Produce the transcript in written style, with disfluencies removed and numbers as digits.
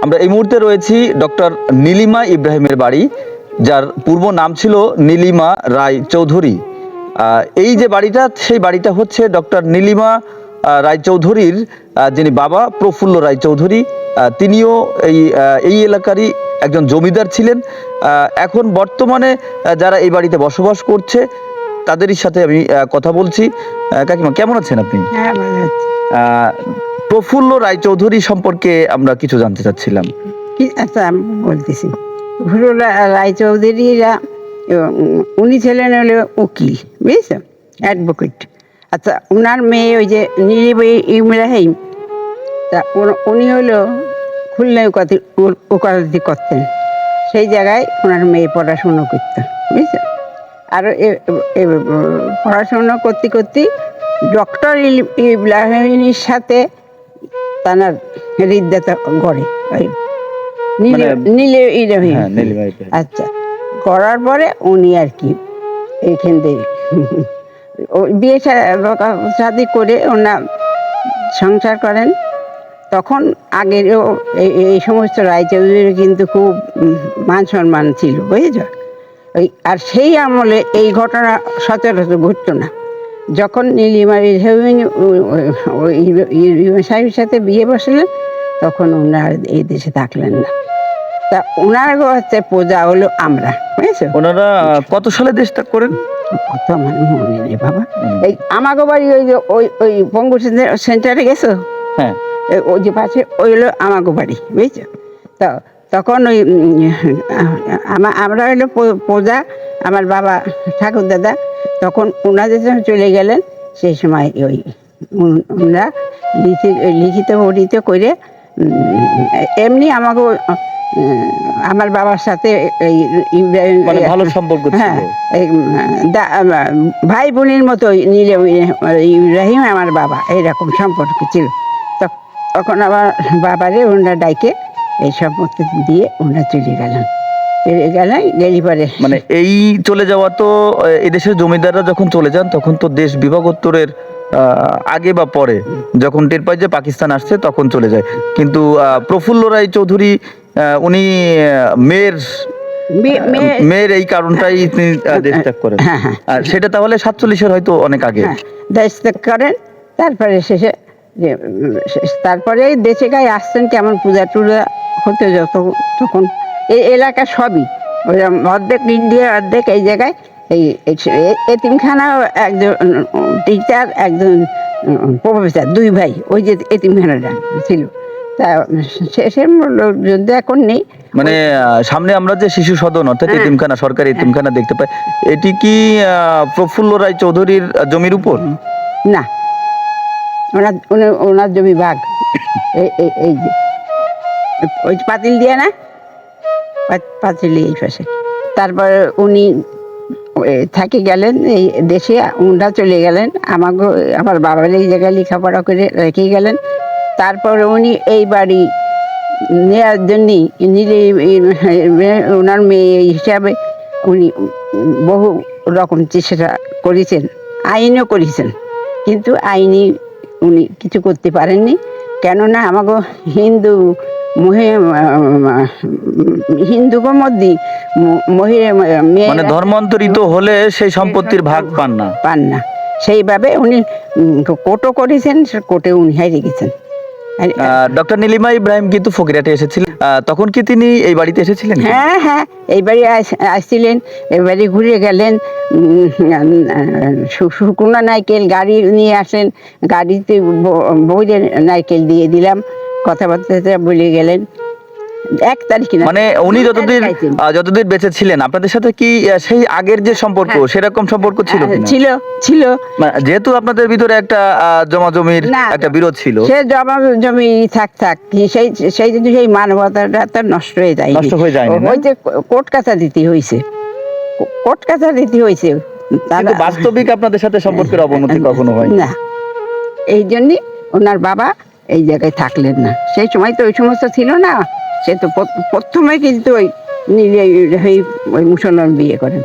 আমরা এই মুহূর্তে রয়েছি ডক্টর নীলিমা ইব্রাহিমের বাড়ি, যার পূর্ব নাম ছিল নীলিমা রায় চৌধুরী। এই যে বাড়িটা, সেই বাড়িটা হচ্ছে ডক্টর নীলিমা রায় চৌধুরীর যিনি বাবা প্রফুল্ল রায় চৌধুরী, তিনিও এই এলাকারই একজন জমিদার ছিলেন। এখন বর্তমানে যারা এই বাড়িতে বসবাস করছে তাদেরই সাথে আমি কথা বলছি। কাকিমা, কেমন আছেন আপনি? প্রফুল্ল রায়চৌধুরী সম্পর্কে আমরা কিছু জানতে চাচ্ছিলাম। আচ্ছা, আমি বলতেছি। প্রফুল্ল রায়চৌধুরীরা উনি ছিলেন হলো উকিল, বুঝছো, অ্যাডভোকেট। আচ্ছা, ওনার মেয়ে ওই যে নীলিমা ইব্রাহিম, তা উনি হলো খুলনায় ওকালতি করতেন। সেই জায়গায় ওনার মেয়ে পড়াশুনো করতেন, বুঝছো। আর পড়াশুনো করতে করতে ডক্টর ইব্রাহিমের সাথে তার হৃদয়তা গড়ে, ওই নীলে ইব্রাহিম। আচ্ছা, করার পরে উনি আর কি এইখান থেকে বিয়ে শাদি করে ওনার সংসার করেন। তখন আগেরও এই সমস্ত রায়চৌধুরীর কিন্তু খুব মান সম্মান ছিল, বুঝেছ। আর সেই আমলে এই ঘটনা সচরাচর ঘটতো না। যখন নীলিমা সাহেবের সাথে বিয়ে বসলেন, তখন ওনার এই দেশে থাকলেন না। তা ওনার হচ্ছে প্রজা হলো আমরা, বুঝেছো। ওনারা কত সালে দেশ ত্যাগ করেন? কত আমার মনে নেই বাবা। এই আমাকে বাড়ি ওই যে ওই পঙ্গু সেন্টারে গেছো? হ্যাঁ, ওই যে পাশে ওই হলো আমাকে বাড়ি, বুঝছো। তা তখন ওই আমরা হলো প্রজা, আমার বাবা ঠাকুর দাদা। তখন ওনাদের যখন চলে গেলেন, সেই সময় ওই ওনারা লিখিত পঠিত করে এমনি আমাকে আমার বাবার সাথে ভালো সম্পর্ক ছিল। হ্যাঁ, ভাই বোনের মতো ইব্রাহিম আমার বাবা, এইরকম সম্পর্ক ছিল। তখন আবার বাবারে ওনারা ডাইকে এই সম্পত্তি দিয়ে ওনারা চলে গেলেন। গেলি পরে মানে এই চলে যাওয়া তো, এদেশের জমিদাররা যখন চলে যান তখন তো দেশ বিভাগোত্তরের আগে বা পরে, যখন টের পায় যে পাকিস্তান আসছে তখন চলে যায়। কিন্তু প্রফুল্ল রায় চৌধুরী উনি মেয়ের এই কারণটাই তিনি দেশ ত্যাগ করেন। আর সেটা তাহলে 47-এর হয়তো অনেক আগে দেশ ত্যাগ করেন। তারপরে শেষে তারপরে দেশে গায়ে আসছেন, কেমন পূজা টুজা হতে যত, তখন এই এলাকা সবই ওই অর্ধেক ইন্ডিয়া, অর্ধেক এই জায়গায়। এই এতিমখানা একজন টিচার, একজন প্রফেসর, দুই ভাই, ওই যে এতিমখানাটা ছিল। তা শেষে লোকজন এখন নেই। মানে সামনে আমরা যে শিশু সদন অর্থাৎ এতিমখানা, সরকারি এতিমখানা দেখতে পাই, এটি কি প্রফুল্ল রায় চৌধুরীর জমির উপর? না, ওনার জমি ভাগ এই যে ওই পাতিল দিয়ে না, পাতিল এই পাশে। তারপরে উনি থাকি গেলেন এই দেশে, ওনারা চলে গেলেন। আমার বাবার এই জায়গায় লেখাপড়া করে রেখে গেলেন। তারপরে উনি এই বাড়ি নেওয়ার জন্যই ওনার মেয়ে হিসাবে উনি বহু রকম চেষ্টা করেছেন, আইনও করেছেন, কিন্তু আইনি উনি কিছু করতে পারেননি। কেননা আমাকে হিন্দুকে মধ্যে মানে ধর্মান্তরিত হলে সেই সম্পত্তির ভাগ পান না। সেইভাবে উনি কোর্টও করেছেন, কোর্টে উনি হেরে গেছেন। ডক্টর নীলিমা ইব্রাহিম কিন্তু ফকিরাটে এসেছিলেন, তখন কি তিনি এই বাড়িতে এসেছিলেন? হ্যাঁ, এই বাড়ি আসছিলেন, এই বাড়ি ঘুরে গেলেন। শুকনো নারকেল গাড়ি নিয়ে আসেন, গাড়িতে বইরে নারকেল দিয়ে দিলাম, কথাবার্তা বলে গেলেন। 1 তারিখ মানে উনি যতদিন বেঁচে ছিলেন আপনাদের সাথে কি সেই আগের যে সম্পর্ক সেরকম সম্পর্ক ছিল? ছিল। যেহেতু আপনাদের ভিতরে একটা জমির একটা বিরোধ ছিল, সে জমি থাক সেই মানবতাটা তো নষ্ট হয়ে যায়। ওই যে কোর্ট কাছারিতে হয়েছে, বাস্তবিক আপনাদের সাথে সম্পর্কের অবনতি কখনো হয় না। এই জন্য ওনার বাবা এই জায়গায় থাকলেন না। সেই সময় তো ওই সমস্ত ছিল না। সে তো প্রথমে কিন্তু ওই মুসলমান বিয়ে করেন।